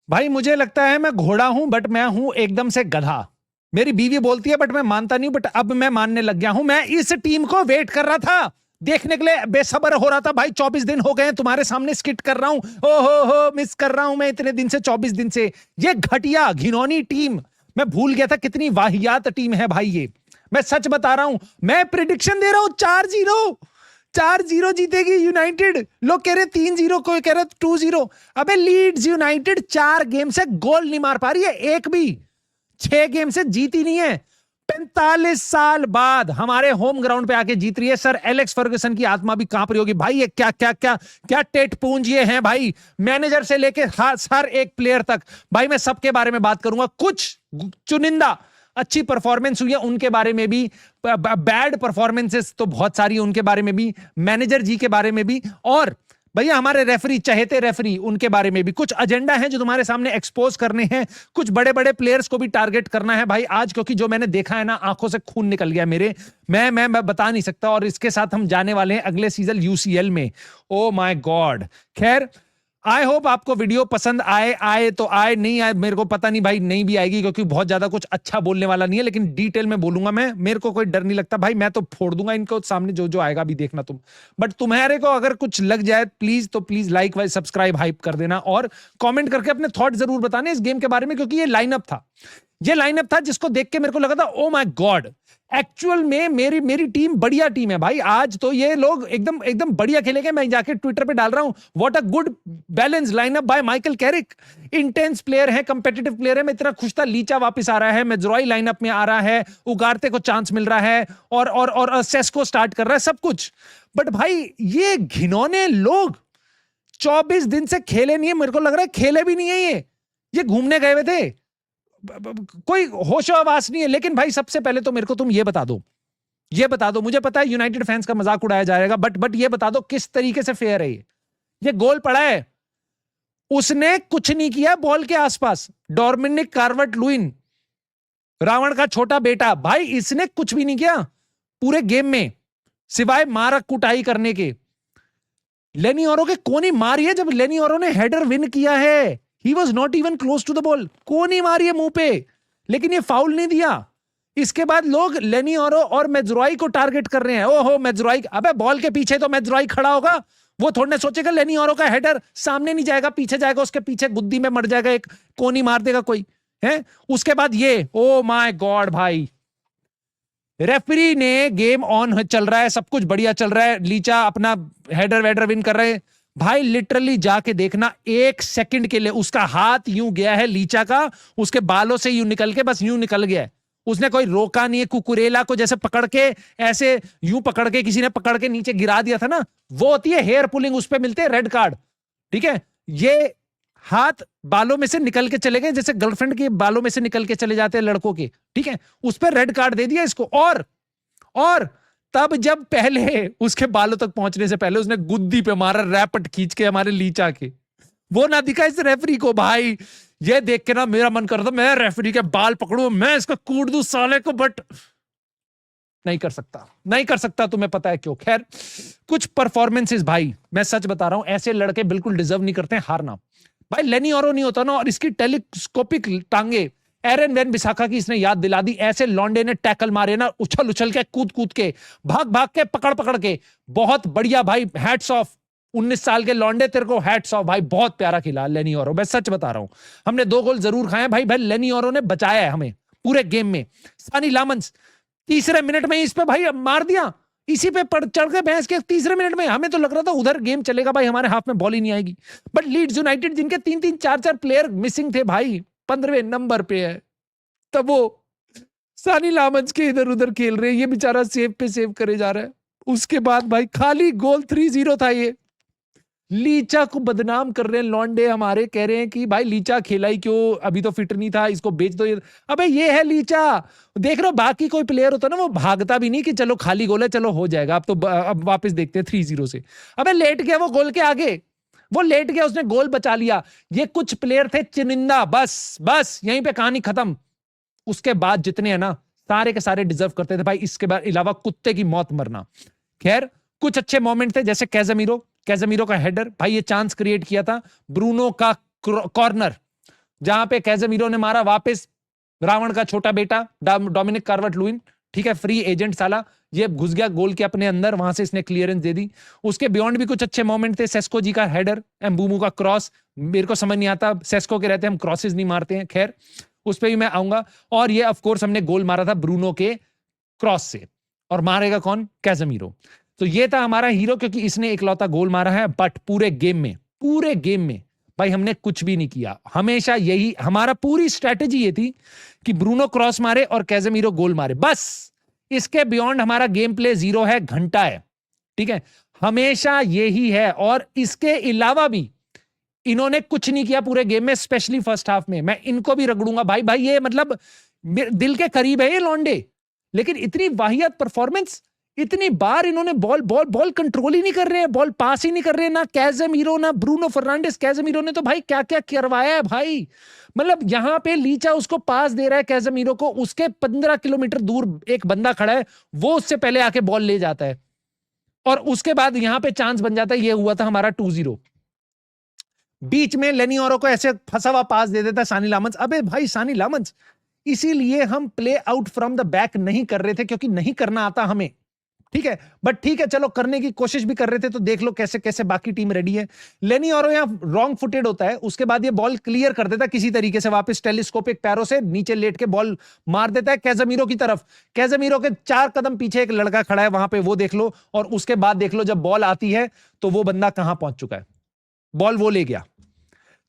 भाई मुझे लगता है मैं घोड़ा हूं बट मैं हूं एकदम से गधा। मेरी बीवी बोलती है बट मैं मानता नहीं, बट अब मैं मानने लग गया हूं। मैं इस टीम को वेट कर रहा था, देखने के लिए बेसब्र हो रहा था भाई। 24 दिन हो गए तुम्हारे सामने स्किट कर रहा हूं। ओ हो मिस कर रहा हूं मैं इतने दिन से, 24 दिन से। ये घटिया घिनौनी टीम, मैं भूल गया था कितनी वाहियात टीम है भाई ये। मैं सच बता रहा हूं, मैं प्रिडिक्शन दे रहा हूं 4-0। 4-0 जीतेगी यूनाइटेड। लोग कह रहे 3-0, कोई कह रहे 2-0। अबे लीड्स यूनाइटेड 4 गेम से गोल नहीं मार पा रही है, एक भी। 6 गेम से जीती नहीं है। 45 साल बाद हमारे होम ग्राउंड पे आके जीत रही है। सर एलेक्स फर्गुसन की आत्मा भी कांप रही होगी भाई। ये क्या क्या क्या क्या टेट पूंज ये हैं भाई, मैनेजर से लेके हर एक प्लेयर तक। भाई मैं सबके बारे में बात करूंगा। कुछ चुनिंदा अच्छी परफॉर्मेंस हुई है उनके बारे में भी, बैड परफॉर्मेंसेस तो बहुत सारी है उनके बारे में भी, मैनेजर जी के बारे में भी, और भैया हमारे रेफरी, चहेते रेफरी, उनके बारे में भी। कुछ एजेंडा है जो तुम्हारे सामने एक्सपोज करने हैं, कुछ बड़े बड़े प्लेयर्स को भी टारगेट करना है भाई आज, क्योंकि जो मैंने देखा है ना, आंखों से खून निकल गया मेरे। मैं बता नहीं सकता। और इसके साथ हम जाने वाले हैं अगले सीजन यूसीएल में। Oh my God. खैर, आई होप आपको वीडियो पसंद आए तो आए, नहीं आए मेरे को पता नहीं भाई, नहीं भी आएगी क्योंकि बहुत ज्यादा कुछ अच्छा बोलने वाला नहीं है, लेकिन डिटेल में बोलूंगा मैं। मेरे को कोई डर नहीं लगता भाई, मैं तो फोड़ दूंगा इनको सामने जो जो आएगा भी, देखना तुम। बट तुम्हारे को अगर कुछ लग जाए प्लीज, तो प्लीज लाइक वाइक सब्सक्राइब हाइप कर देना, और कमेंट करके अपने थॉट जरूर बताने इस गेम के बारे में, क्योंकि ये लाइनअप था। ये लाइनअप था जिसको देख के मेरे को लगा था ओ माय गॉड, एक्चुअल में मेरी टीम बढ़िया टीम है भाई। आज तो ये लोग एकदम एकदम बढ़िया खेलेंगे। मैं जाके ट्विटर पे डाल रहा हूं, what a good balance lineup by Michael Carrick. Intense player है, कंपेटिटिव प्लेयर है। मैं इतना खुश था, लीचा वापस आ रहा है, मेजरॉय लाइनअप में आ रहा है, उगारते को चांस मिल रहा है, और सेस्को स्टार्ट कर रहा है, सब कुछ। बट भाई ये घिनौने लोग 24 दिन से खेले नहीं है, मेरे को लग रहा है खेले भी नहीं है ये घूमने गए हुए थे, कोई होशो आवास नहीं है। लेकिन भाई सबसे पहले तो मेरे को तुम ये बता दो, मुझे पता है यूनाइटेड फैंस का मजाक उड़ाया जाएगा, बट ये बता दो किस तरीके से फेयर है ये गोल पड़ा है, उसने कुछ नहीं किया बॉल के आसपास। डोमिनिक कार्वर्ट लुइन, रावण का छोटा बेटा, भाई इसने कुछ भी नहीं किया पूरे गेम में, सिवाय मारक कुटाई करने के। लेनी ओरो के कोनी मारी है, जब लेनी ओरो ने हेडर विन किया है, he was not even close to the ball, कोनी मारी है मुंह पे, लेकिन ये फाउल नहीं दिया। इसके बाद लोग लेनी ओरो और मेजरॉय को टारगेट कर रहे हैं। ओहो मेजरॉय, अबे बॉल के पीछे तो मेजरॉय खड़ा होगा, वो थोड़े सोचेगा लेनी ओरो का हेडर सामने नहीं जाएगा, पीछे जाएगा, उसके पीछे गुद्दी में मर जाएगा, एक कोनी मार देगा कोई है। उसके बाद ये, ओ माय गॉड भाई, रेफरी ने, गेम ऑन चल रहा है, सब कुछ बढ़िया चल रहा है, लीचा अपना हेडर वेडर विन कर रहे हैं भाई। लिटरली जाके देखना, 1 सेकंड के लिए उसका हाथ यूं गया है लीचा का, उसके बालों से यूं निकल के, बस यूं निकल गया है, उसने कोई रोका नहीं है। कुकुरेला को जैसे पकड़ के, ऐसे यूं पकड़ के किसी ने पकड़ के नीचे गिरा दिया था ना, वो होती है हेयर पुलिंग, उस पर मिलते हैं रेड कार्ड, ठीक है। ये हाथ बालों में से निकल के चले गए, जैसे गर्लफ्रेंड के बालों में से निकल के चले जाते हैं लड़कों के, ठीक है, उस पर रेड कार्ड दे दिया इसको। और तब जब पहले उसके बालों तक पहुंचने से पहले उसने गुद्दी पे मारा, रैपट खींच के हमारे लीचा के, वो ना दिखा इस रेफरी को। भाई ये देख के ना मेरा मन करता मैं रेफरी के बाल पकड़ू, मैं इसको कूट दूं साले को, बट नहीं कर सकता, तुम्हें पता है क्यों। खैर, कुछ परफॉर्मेंसेस भाई, मैं सच बता रहा हूं, ऐसे लड़के बिल्कुल डिजर्व नहीं करते हारना। भाई लेनी ओरो नहीं होता ना, और इसकी टेलीस्कोपिक टांगे, एरन वेन बिसाखा की इसने याद दिला दी। ऐसे लॉन्डे ने टैकल मारे ना, उछल उछल के, कूद कूद के, भाग भाग के, पकड़ पकड़ के, बहुत बढ़िया भाई, हैट्स ऑफ। 19 साल के लॉन्डे, तेरे को हैट्स ऑफ भाई, बहुत प्यारा खिला लेनी ओरो, मैं सच बता रहा हूं। हमने 2 गोल जरूर खाए भाई लेनी ओरो ने बचाया है हमें पूरे गेम में। सानी लामंस तीसरे मिनट में इस पे भाई मार दिया, इसी पे चढ़ के भैंस के तीसरे मिनट में। हमें तो लग रहा था उधर गेम चलेगा भाई, हमारे हाथ में बॉल ही नहीं आएगी। बट लीड्स यूनाइटेड जिनके 3-3 4-4 प्लेयर मिसिंग थे भाई, 15वें नंबर पे है, तब वो सानी लामंस के इधर उधर खेल रहे हैं, ये बेचारा सेव पे सेव करे जा रहा है। उसके बाद भाई खाली गोल 3-0 था ये। लीचा को बदनाम कर रहे हैं लॉन्डे हमारे, कह रहे हैं कि भाई लीचा खेला ही क्यों, अभी तो फिट नहीं था, इसको बेच दो। अबे ये है लीचा, देख रहे हो, बाकी कोई प्लेयर होता ना वो भागता भी नहीं कि चलो खाली गोल है, चलो हो जाएगा। अब तो अब वापस देखते हैं 3-0 से। अबे लेट गया वो गोल के आगे, वो लेट गया, उसने गोल बचा लिया। ये कुछ प्लेयर थे चुनिंदा, बस यहीं पे कहानी खत्म। उसके बाद जितने हैं ना, सारे के सारे डिजर्व करते थे भाई, इसके बाद अलावा कुत्ते की मौत मरना। खैर, कुछ अच्छे मोमेंट थे, जैसे कैज़ेमीरो का हेडर, भाई ये चांस क्रिएट किया था। ब्रूनो का कॉर्नर, जहां पे कैज़ेमीरो ने मारा वापस रावण का छोटा बेटा डोमिनिक कार्वर्ट-लुइन, ठीक है, फ्री एजेंट साला, ये घुस गया गोल के अपने अंदर, वहां से इसने क्लियरेंस दे दी। उसके बियॉन्ड भी कुछ अच्छे मोमेंट थे, सेस्को जी का हेडर, एम्बूमू का क्रॉस, मेरे को समझ नहीं आता, सेस्को के रहते हम क्रॉसेस नहीं मारते हैं, खैर उस पर भी मैं आऊंगा। और ये ऑफ कोर्स हमने गोल मारा था ब्रूनो के क्रॉस से, और मारेगा कौन? कैज़ेमीरो। तो ये था हमारा हीरो, क्योंकि इसने इकलौता गोल मारा है, बट पूरे गेम में भाई हमने कुछ भी नहीं किया। हमेशा यही हमारा पूरी स्ट्रेटेजी ये थी कि ब्रूनो क्रॉस मारे और कैज़ेमीरो गोल मारे, बस। इसके बियॉन्ड हमारा गेम प्ले जीरो है, घंटा है, ठीक है, हमेशा यही है। और इसके अलावा भी इन्होंने कुछ नहीं किया पूरे गेम में, स्पेशली फर्स्ट हाफ में। मैं इनको भी रगड़ूंगा भाई, ये मतलब दिल के करीब है ये लौंडे, लेकिन इतनी वाहियात परफॉर्मेंस, इतनी बार इन्होंने बॉल कंट्रोल ही नहीं कर रहे हैं, बॉल पास ही नहीं कर रहे हैं, ना कैज़ेमीरो ना ब्रूनो फर्नांडिस। कैज़ेमीरो ने तो भाई क्या क्या करवाया है भाई, मतलब यहां पे लीचा उसको पास दे रहा है कैज़ेमीरो को, उसके 15 किलोमीटर दूर एक बंदा खड़ा है, वो उससे पहले आके बॉल ले जाता है, और उसके बाद यहां पे चांस बन जाता है। ये हुआ था हमारा 2-0। बीच में लेनी औरो को ऐसे फंसा हुआ पास दे देता है सानी लामंस। अबे भाई सानी लामंस, इसीलिए हम play out from the back नहीं कर रहे थे, क्योंकि नहीं करना आता हमें, ठीक है, बट ठीक है चलो, करने की कोशिश भी कर रहे थे, तो देख लो कैसे कैसे बाकी टीम रेडी है। लेनी और यहां रॉन्ग फुटेड होता है, उसके बाद ये बॉल क्लियर कर देता है किसी तरीके से, वापस टेलीस्कोपिक पैरों से नीचे लेट के बॉल मार देता है कैज़ेमीरो की तरफ। कैज़ेमीरो के 4 कदम पीछे एक लड़का खड़ा है, वहां पे वो देख लो, और उसके बाद देख लो जब बॉल आती है तो वो बंदा कहां पहुंच चुका है, बॉल वो ले गया।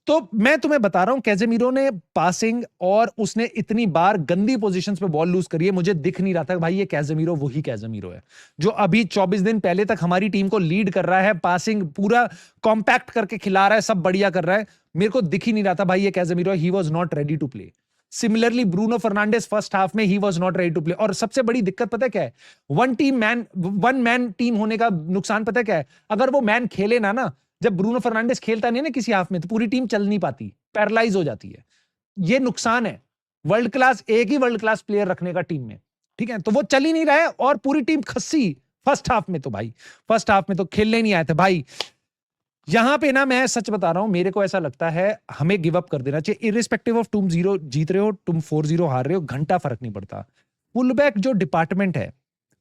तो मैं तुम्हें बता रहा हूं, कैज़ेमीरो ने पासिंग और उसने इतनी बार गंदी पोजीशंस पे बॉल लूज करी है, मुझे दिख नहीं रहा था भाई ये कैज़ेमीरो वही कैज़ेमीरो है जो अभी 24 दिन पहले तक हमारी टीम को लीड कर रहा है, पासिंग पूरा कॉम्पैक्ट करके खिला रहा है, सब बढ़िया कर रहा है। मेरे को दिख ही नहीं रहा था भाई ये Casemiro, he was not ready to play. Similarly Bruno Fernandes first half में he was not ready to play. और सबसे बड़ी दिक्कत पता है क्या है, वन मैन टीम होने का नुकसान पता है क्या है, अगर वो मैन खेले ना, जब ब्रूनो फर्नांडिस खेलता नहीं है ना किसी हाफ में, तो पूरी टीम चल नहीं पाती, पैरालाइज हो जाती है। ये नुकसान है वर्ल्ड क्लास, एक ही वर्ल्ड क्लास प्लेयर रखने का टीम में, ठीक है, तो वो चल ही नहीं रहा है और पूरी टीम खस्सी फर्स्ट हाफ में। तो भाई फर्स्ट हाफ में तो खेलने नहीं आए थे भाई। यहां पे ना मैं सच बता रहा हूं, मेरे को ऐसा लगता है हमें गिव अप कर देना चाहिए, इररिस्पेक्टिव ऑफ तुम 0 जीत रहे हो, तुम 4-0 हार रहे हो, घंटा फर्क नहीं पड़ता। पुल बैक जो डिपार्टमेंट है,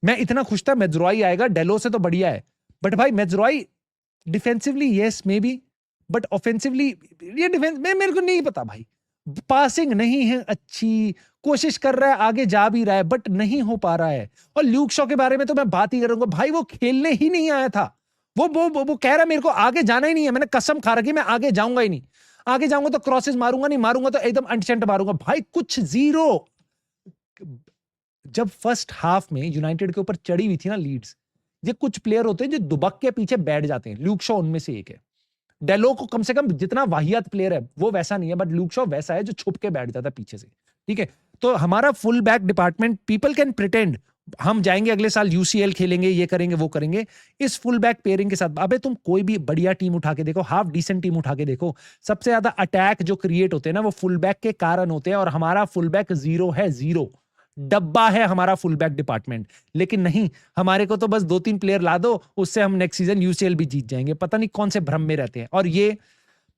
मैं इतना खुश था मेज्रोई आएगा, डेलो से तो बढ़िया है, बट भाई Mazraoui defensively yes maybe, but offensively ये डिफेंस में मेरे को नहीं पता भाई, पासिंग नहीं है अच्छी, कोशिश कर रहा है, आगे जा भी रहा है, बट नहीं हो पा रहा है। और ल्यूक शॉ के बारे में तो मैं बात ही करूंगा भाई, वो खेलने ही नहीं आया था, वो कह रहा है मेरे को आगे जाना ही नहीं है, मैंने कसम खा रखी मैं आगे जाऊंगा ही नहीं, आगे जाऊंगा तो क्रॉसेस मारूंगा, नहीं मारूंगा तो एकदम अनसेंट मारूंगा भाई, कुछ जीरो। जब फर्स्ट हाफ में यूनाइटेड के ऊपर चढ़ी हुई थी ना लीड्स, ये कुछ प्लेयर होते हैं जो दुबक के पीछे बैठ जाते हैं, ल्यूक शॉ उनमें से एक है। डेलो को कम से कम जितना वाहियात प्लेयर है वो वैसा नहीं है, बट ल्यूक शॉ वैसा है जो छुप के बैठ जाता है पीछे से, ठीक है। तो हमारा full back department, people can pretend हम जाएंगे अगले साल यूसीएल खेलेंगे, ये करेंगे वो करेंगे, इस फुल बैक पेयरिंग के साथ अबे तुम कोई भी बढ़िया टीम उठा के देखो, हाफ डिसेंट टीम उठा के देखो, सबसे ज्यादा अटैक जो क्रिएट होते हैं ना वो फुल बैक के कारण होते हैं, और हमारा फुल बैक जीरो है, जीरो डब्बा है हमारा फुल बैक डिपार्टमेंट। लेकिन नहीं, हमारे को तो बस 2-3 प्लेयर ला दो, उससे हम नेक्स्ट सीजन यूसीएल भी जीत जाएंगे, पता नहीं कौन से भ्रम में रहते हैं। और ये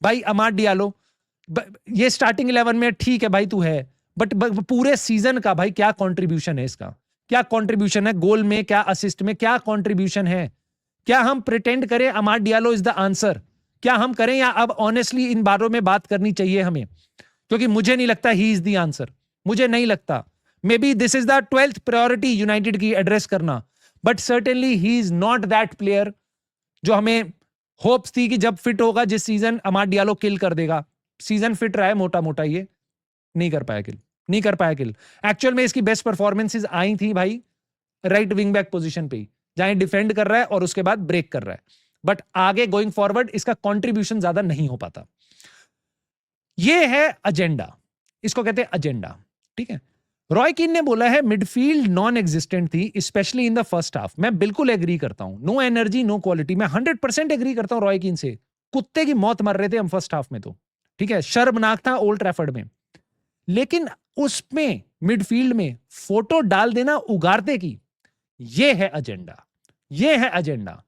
भाई अमाद डियालो, ये स्टार्टिंग 11 में ठीक है भाई तू है, बट पूरे सीजन का भाई क्या कंट्रीब्यूशन है इसका, क्या कंट्रीब्यूशन है गोल में, क्या असिस्ट में, क्या कंट्रीब्यूशन है? क्या हम प्रिटेंड करें अमाद डियालो इज द आंसर? क्या हम करें, या अब ऑनेस्टली इन बारों में बात करनी चाहिए हमें? क्योंकि मुझे नहीं लगता ही इज द आंसर, मुझे नहीं लगता। May be this is the 12th priority United की एड्रेस करना, but certainly he is not that player जो हमें होप्स थी कि जब फिट होगा जिस सीजन अमाद डियालो किल कर देगा। सीजन फिट रहा है मोटा मोटा, ये नहीं कर पाया किल, नहीं कर पाया किल। एक्चुअल में इसकी बेस्ट परफॉर्मेंसेस आई थी भाई राइट विंग बैक पोजीशन पे ही, जहां डिफेंड कर रहा है और उसके बाद ब्रेक कर रहा है, बट आगे गोइंग फॉरवर्ड इसका कंट्रीब्यूशन ज्यादा नहीं हो पाता। ये है एजेंडा, इसको कहते हैं एजेंडा, ठीक है। रॉय कीन ने बोला है मिडफील्ड नॉन एग्जिस्टेंट थी specially in the first half. मैं बिल्कुल एग्री करता हूं, नो एनर्जी नो क्वालिटी, मैं 100% एग्री करता हूं रॉय कीन से। कुत्ते की मौत मर रहे थे हम फर्स्ट हाफ में, तो ठीक है, शर्मनाक था ओल्ड ट्रैफर्ड में। लेकिन उसमें मिडफील्ड में फोटो डाल देना उगारते की, ये है एजेंडा, ये है एजेंडा।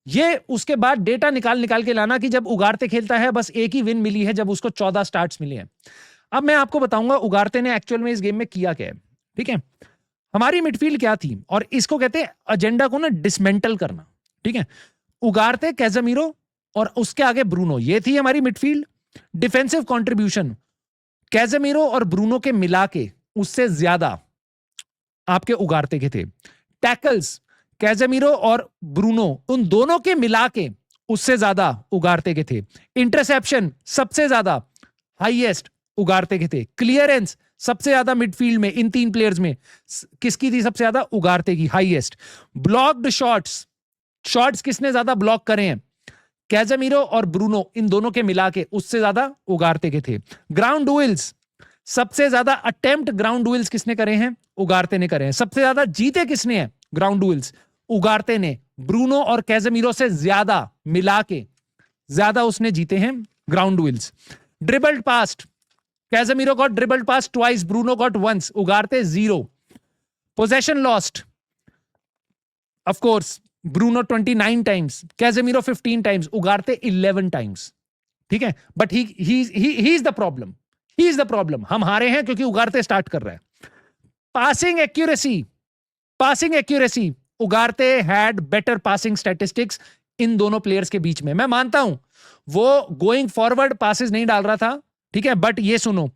ये उसके बाद डेटा निकाल के लाना कि जब उगारते खेलता है बस एक ही विन मिली है जब उसको 14 स्टार्ट्स मिले हैं। अब मैं आपको बताऊंगा उगारते ने एक्चुअल में इस गेम में किया क्या है, ठीक है। हमारी मिडफील्ड क्या थी, और इसको कहते हैं एजेंडा को ना डिसमेंटल करना, ठीक है। उगारते, कैज़ेमीरो और उसके आगे ब्रूनो, ये थी हमारी मिडफील्ड। डिफेंसिव कंट्रीब्यूशन कैज़ेमीरो और ब्रूनो के मिला के उससे ज्यादा आपके उगारते के थे। टैकल्स कैज़ेमीरो और ब्रूनो उन दोनों के मिला के उससे ज्यादा उगारते के थे। इंटरसेप्शन सबसे ज्यादा हाईएस्ट उगारते के थे। क्लियरेंस सबसे ज्यादा मिडफील्ड में इन तीन प्लेयर्स में किसकी थी सबसे ज्यादा, उगारते की, हाईएस्ट। ब्लॉक्ड शॉट्स, शॉट्स किसने ज्यादा ब्लॉक करे हैं, कैज़ेमीरो और ब्रूनो, इन दोनों के मिला के उससे ज्यादा उगारते के थे। ग्राउंड डुएल्स सबसे ज्यादा अटेम्प्ट ग्राउंड डुएल्स किसने करे हैं, उगारते ने करे हैं। सबसे ज्यादा जीते किसने हैं ग्राउंड डुएल्स, उगारते ने। ब्रूनो और कैज़ेमीरो से ज्यादा मिला के ज्यादा उसने जीते हैं ground duels. Dribbled past Casemiro got dribbled past twice, Bruno got once, Ugarte 0। Possession lost of course Bruno 29 times, Casemiro 15 times, Ugarte 11 times, ठीक है। But he is the problem, he is the problem. हम हारे हैं क्योंकि Ugarte start कर रहा है। Passing accuracy Ugarte had better passing statistics इन दोनों प्लेयर्स के बीच में। मैं मानता हूं वो गोइंग फॉरवर्ड पासेस नहीं डाल रहा था, ठीक है, बट ये सुनो,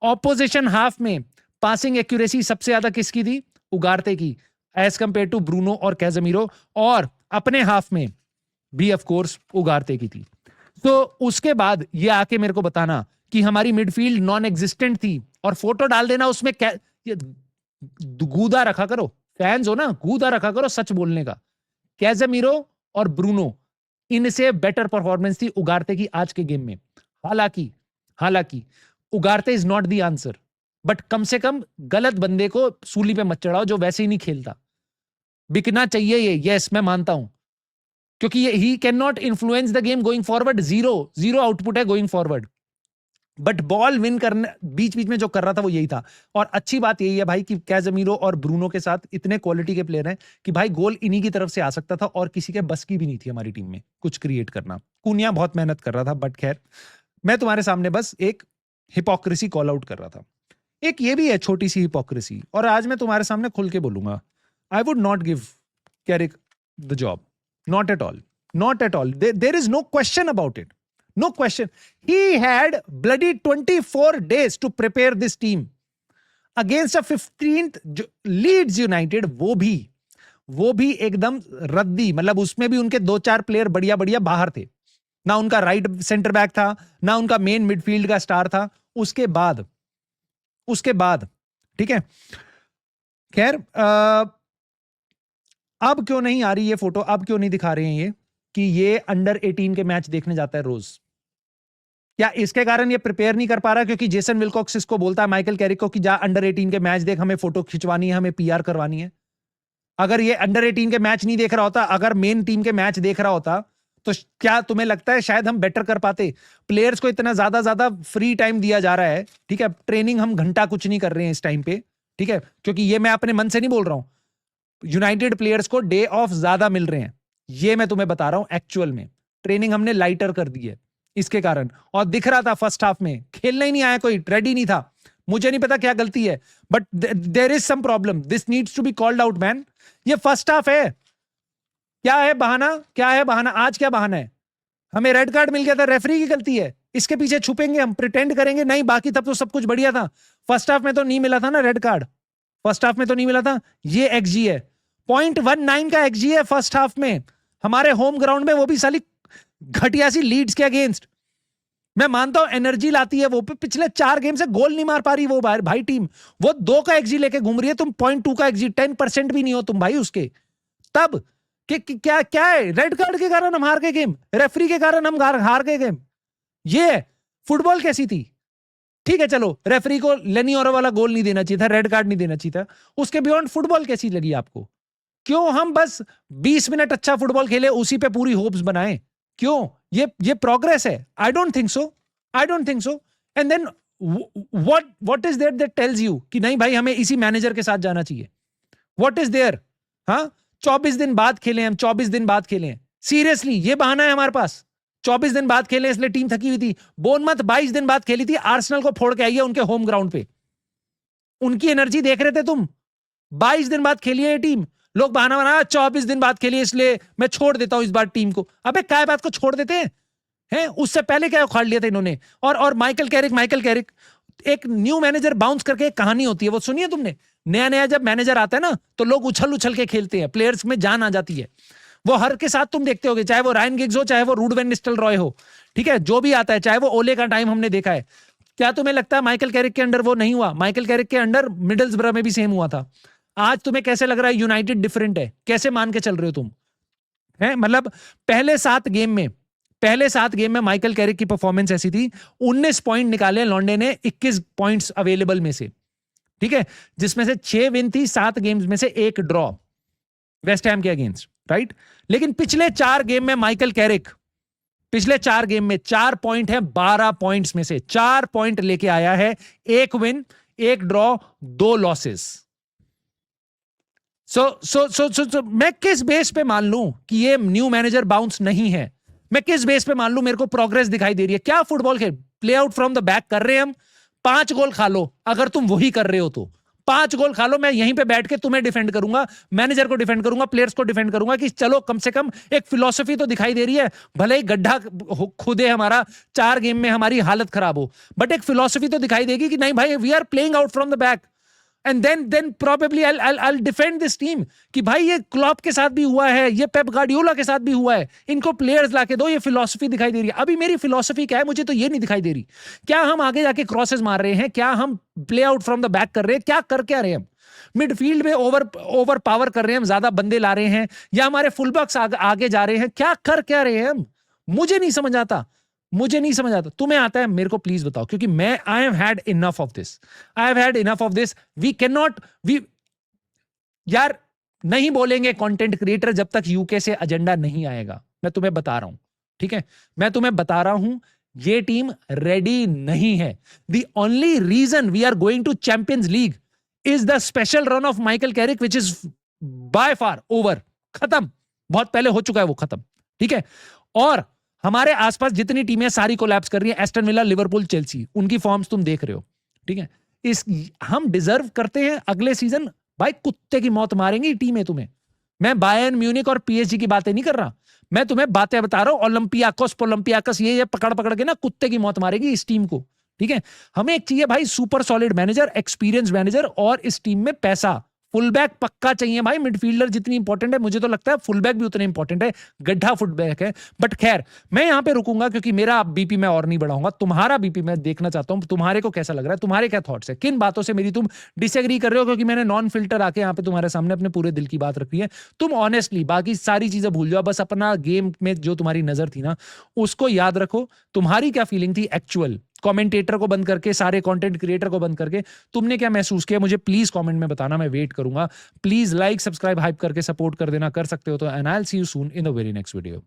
ऑपोजिशन हाफ में पासिंग एक्यूरेसी सबसे ज्यादा किसकी थी, उगारते की, एज कंपेयर टू ब्रूनो और कैज़ेमीरो, और अपने हाफ में भी ऑफ कोर्स उगारते की थी। तो उसके बाद ये आके मेरे को बताना कि हमारी मिडफील्ड नॉन एग्जिस्टेंट थी, और फोटो डाल देना उसमें गूदा रखा करो, फैंस हो ना, गूदा रखा करो सच बोलने का। कैज़ेमीरो और ब्रूनो, इनसे बेटर परफॉर्मेंस थी उगारते की आज के गेम में। हालांकि Ugarte is not the answer, but कम से कम गलत बंदे को सूली पे मत चढ़ाओ जो वैसे ही नहीं खेलता। बिकना चाहिए ये, यस मैं मानता हूं, क्योंकि ये he can not influence the game going forward. Zero output है going forward, but ball win करने बीच बीच में जो कर रहा था वो यही था। और अच्छी बात यही है भाई कि कैज़ेमीरो और ब्रूनो के साथ इतने क्वालिटी के प्लेयर हैं कि भाई गोल इन्हीं की तरफ से आ सकता था, और किसी के बस की भी नहीं थी हमारी टीम में कुछ क्रिएट करना। कुनिया बहुत मेहनत कर रहा था, बट खैर मैं तुम्हारे सामने बस एक हिपोक्रेसी कॉल आउट कर रहा था। एक ये भी है छोटी सी हिपोक्रेसी, और आज मैं तुम्हारे सामने खुल के बोलूंगा, I would not give Carrick the job, not at all, there is no question about it, no question. He had bloody 24 days to prepare this team against a 15th Leeds United, वो भी एकदम रद्दी, मतलब उसमें भी उनके 2-4 player बढ़िया बाहर थे ना, उनका राइट सेंटर बैक था ना, उनका मेन मिडफील्ड का स्टार था। उसके बाद ठीक है, खैर अब क्यों नहीं आ रही ये फोटो, अब क्यों नहीं दिखा रहे हैं ये कि ये अंडर 18 के मैच देखने जाता है रोज? क्या इसके कारण ये प्रिपेयर नहीं कर पा रहा क्योंकि जेसन विल्कॉक्स इसको बोलता है माइकल कैरिक को कि जा अंडर 18 के मैच देख, हमें फोटो खिंचवानी है, हमें पीआर करवानी है? अगर ये अंडर 18 के मैच नहीं देख रहा होता, अगर मेन टीम के मैच देख रहा होता, तो क्या तुम्हें लगता है शायद हम बेटर कर पाते? प्लेयर्स को इतना ज्यादा फ्री टाइम दिया जा रहा है, ठीक है, ट्रेनिंग हम घंटा कुछ नहीं कर रहे हैं इस टाइम पे, ठीक है, क्योंकि ये मैं अपने मन से नहीं बोल रहा हूं। यूनाइटेड प्लेयर्स को डे ऑफ ज्यादा मिल रहे हैं, ये मैं तुम्हें बता रहा हूं। एक्चुअल में ट्रेनिंग हमने लाइटर कर दी है इसके कारण, और दिख रहा था फर्स्ट हाफ में खेलने ही नहीं आया, कोई रेडी नहीं था। मुझे नहीं पता क्या गलती है, but there is some problem, this needs to be called out man. ये फर्स्ट हाफ है, क्या है बहाना, आज क्या बहाना है? हमें रेड कार्ड मिल गया था, रेफरी की गलती है, इसके पीछे छुपेंगे हम, प्रिटेंड करेंगे नहीं, बाकी तब तो सब कुछ बढ़िया था। फर्स्ट हाफ में तो नहीं मिला था ना रेड कार्ड, फर्स्ट हाफ में तो नहीं मिला था। ये एक्सजी है 0.19 का एक्सजी है फर्स्ट हाफ में हमारे होम ग्राउंड में, वो भी साली घटिया सी लीड्स के अगेंस्ट। मैं मानता हूं एनर्जी लाती है वो, पिछले 4 गेम से गोल नहीं मार पा रही वो भाई टीम, वो 2 का एक्सजी लेके घूम रही है, तुम 0.2 का एक्सजी, 10% भी नहीं हो तुम भाई उसके। तब क्या है? रेड कार्ड के कारण हम हार गए गेम, रेफरी के कारण हम हार गए गेम। ये फुटबॉल कैसी थी? ठीक है चलो, रेफरी को लेनी और वाला गोल नहीं देना चाहिए था, रेड कार्ड नहीं देना चाहिए था, उसके बियॉन्ड फुटबॉल कैसी लगी आपको? क्यों हम बस 20 मिनट अच्छा फुटबॉल खेले, उसी पे पूरी होप्स बनाए? क्यों? ये प्रोग्रेस है? I don't think so. And then what is there that tells you कि नहीं भाई हमें इसी मैनेजर के साथ जाना चाहिए? What is there? हाँ, 24 दिन बाद खेले हम, 24 दिन बाद खेले हैं, सीरियसली ये बहाना है हमारे पास? 24 दिन बाद खेले इसलिए टीम थकी हुई थी। बोर्नमथ 22 दिन बाद खेली थी, आर्सेनल को फोड़ के आई है उनके होम ग्राउंड पे। उनकी एनर्जी देख रहे थे तुम? 22 दिन बाद खेली है ये टीम। लोग बहाना बना 24 दिन बाद खेली इसलिए मैं छोड़ देता हूं इस बार टीम को। अबे काय बात को छोड़ देते हैं? उससे पहले क्या उखाड़ लिया था इन्होंने। और माइकल कैरिक एक न्यू मैनेजर बाउंस करके एक कहानी होती है, वो सुनी है तुमने? नया नया जब मैनेजर आता है ना तो लोग उछल उछल के खेलते हैं, प्लेयर्स में जान आ जाती है। वो हर के साथ तुम देखते होगे, चाहे वो रायन गिग्स हो, चाहे वो रूडवेन निस्टेलरॉय हो, ठीक है, जो भी आता है, चाहे वो ओले का टाइम हमने देखा है। क्या तुम्हें लगता है माइकल कैरिक के अंडर वो नहीं हुआ? माइकल कैरिक के अंडर मिडल्सब्रो में भी सेम हुआ था। आज तुम्हें कैसे लग रहा है यूनाइटेड डिफरेंट है? कैसे मान के चल रहे हो तुम? है मतलब पहले 7 गेम में माइकल कैरिक की परफॉर्मेंस ऐसी थी, 19 पॉइंट निकाले लॉन्डे ने 21 पॉइंट्स अवेलेबल में से, ठीक है, जिसमें से 6 विन थी, 7 गेम्स में से 1 ड्रॉ वेस्ट हैम के अगेंस्ट, राइट। लेकिन पिछले 4 गेम में माइकल कैरिक पिछले 4 गेम में 4 पॉइंट है, 12 पॉइंट्स में से 4 पॉइंट लेके आया है, 1 विन, 1 ड्रॉ, 2 लॉसेस। सो मैं किस बेस पे मान लूं कि ये न्यू मैनेजर बाउंस नहीं है? मैं किस बेस पे मान लूं मेरे को प्रोग्रेस दिखाई दे रही है? क्या फुटबॉल खेल play out from the back कर रहे हैं हम? 5 गोल खा लो, अगर तुम वही कर रहे हो तो 5 गोल खा लो, मैं यहीं पे बैठ के तुम्हें डिफेंड करूंगा, मैनेजर को डिफेंड करूंगा, प्लेयर्स को डिफेंड करूंगा कि चलो कम से कम एक फिलॉसफी तो दिखाई दे रही है। भले ही गड्ढा खुद है हमारा, 4 गेम में हमारी हालत खराब हो, बट एक फिलॉसफी तो दिखाई देगी कि नहीं भाई, we are playing out from the back and then probably I'll defend this team कि भाई ये क्लॉप के साथ भी हुआ है, ये पेप गार्डियोला के साथ भी हुआ है, इनको प्लेयर्स लाके दो, ये फिलॉसफी दिखाई दे रही है। अभी मेरी फिलॉसफी क्या है मुझे तो ये नहीं दिखाई दे रही। क्या हम आगे जाके क्रॉसेस मार रहे हैं? क्या हम play out from the back कर रहे हैं? क्या रहे हैं हम? मिडफील्ड में ओवर पावर कर रहे हैं हम, ज्यादा बंदे ला रहे हैं, या हमारे फुल बैक्स आगे जा रहे हैं? क्या रहे हैं हम? मुझे नहीं समझ आता। तुम्हें आता है? मेरे को प्लीज बताओ, क्योंकि मैं I have had enough of this. We can not यार नहीं बोलेंगे कंटेंट क्रिएटर जब तक यूके से एजेंडा नहीं आएगा। मैं तुम्हें बता रहा हूं, ठीक है, मैं तुम्हें बता रहा हूं, ये टीम रेडी नहीं है। The only reason we are going to Champions League is the special run of Michael Carrick which is by far over, खत्म, बहुत पहले हो चुका है वो, खत्म, ठीक है। और हमारे आसपास जितनी टीमें सारी कोलैप्स कर रही हैं, एस्टन विला, लिवरपूल, चेल्सी, उनकी फॉर्म्स तुम देख रहे हो, ठीक है। हम डिजर्व करते हैं अगले सीजन, भाई कुत्ते की मौत मारेंगी टीमें तुम्हें। मैं बायर्न म्यूनिख और पीएसजी की बातें नहीं कर रहा, मैं तुम्हें बातें बता रहा हूं। ओलंपियाकोस ये पकड़ के ना कुत्ते की मौत मारेगी इस टीम को, ठीक है। हमें एक चाहिए भाई super solid manager, experience manager, और इस टीम में पैसा, फुलबैक पक्का चाहिए भाई। मिडफील्डर जितनी इंपॉर्टेंट है, मुझे तो लगता है फुलबैक भी उतना इंपॉर्टेंट है, गड्ढा फुलबैक है। बट खैर, मैं यहां पे रुकूंगा क्योंकि मेरा बीपी मैं और नहीं बढ़ाऊंगा, तुम्हारा बीपी मैं देखना चाहता हूं, तुम्हारे को कैसा लग रहा है, तुम्हारे क्या थॉट्स है, किन बातों से मेरी तुम डिसएग्री कर रहे हो, क्योंकि मैंने नॉन फिल्टर आके यहाँ पे तुम्हारे सामने अपने पूरे दिल की बात रखी है। तुम ऑनेस्टली बाकी सारी चीजें भूल जाओ, बस अपना गेम में जो तुम्हारी नजर थी ना उसको याद रखो। तुम्हारी क्या फीलिंग थी एक्चुअल, कमेंटेटर को बंद करके, सारे कंटेंट क्रिएटर को बंद करके तुमने क्या महसूस किया, मुझे प्लीज कमेंट में बताना, मैं वेट करूंगा। प्लीज लाइक, सब्सक्राइब, हाइप करके सपोर्ट कर देना, कर सकते हो तो। And I will see you soon in the very next video.